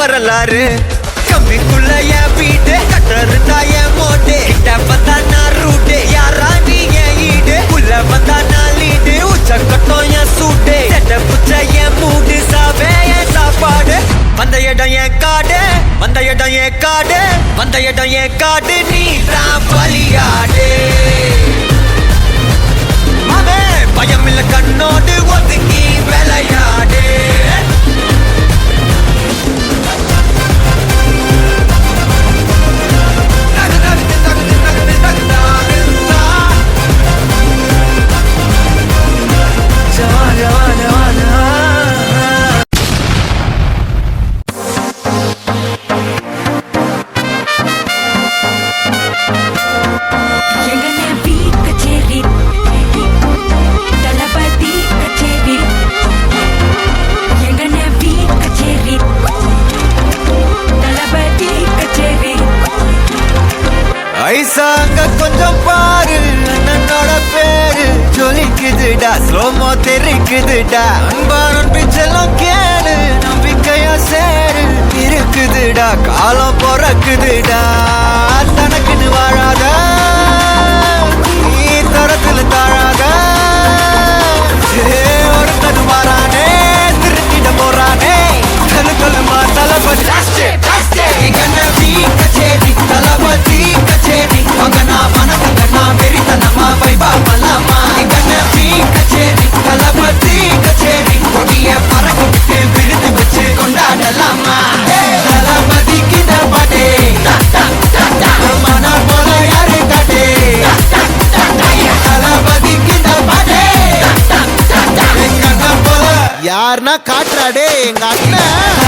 வரலாறு கம்மிக்குள்ள என் வீடு கட்டருந்தா என் மோட்டு கிட்ட வந்தா நான் ரூட்டு யாரா நீ என் ஈடு உள்ள வந்தா நான் லீடு உச்ச கட்டம் என் சூட்டு செட்ட புச்ச என் மூடு சாவே என் சாப்பாடு வந்த இடம் என் காடு வந்த இடம் என் காடு வந்த இடம் என் காடு நீ தான் பலியாடு மாமே பயமில்ல கண்ணோடு ஒதுங்கி விளையாடு ஐசாங்க கொஞ்சம் பாரு அண்ணனோட பேரு ஜொலிக்குதுடா ஸ்லோமோ தெரிக்குதுடா அன்பான பிச்செல்லாம் கேளு நம்பிக்கையா சேரு இருக்குதுடா காலம் பிறக்குதுடா தனக்குன்னு வாழாத நீ தரத்துல தாழாத ஒருத்தன் மாறானே திருத்திட போறானே கலுமா தளபதி கச்சேரி தளபதி கச்சேரி மகனா மனசங்கனா வெறித்தனமா வைபா பலமா கண்ணபி கச்சேரி தளபதி கச்சேரி கொடிய பறக்க விருது வச்சு கொண்டாடலாமா தளபதிக்கு தபாடே மன போல யாரு காட்டே தளபதிக்கு தபாடே யாருன்னா காட்டுறாடே எங்க அண்ணன்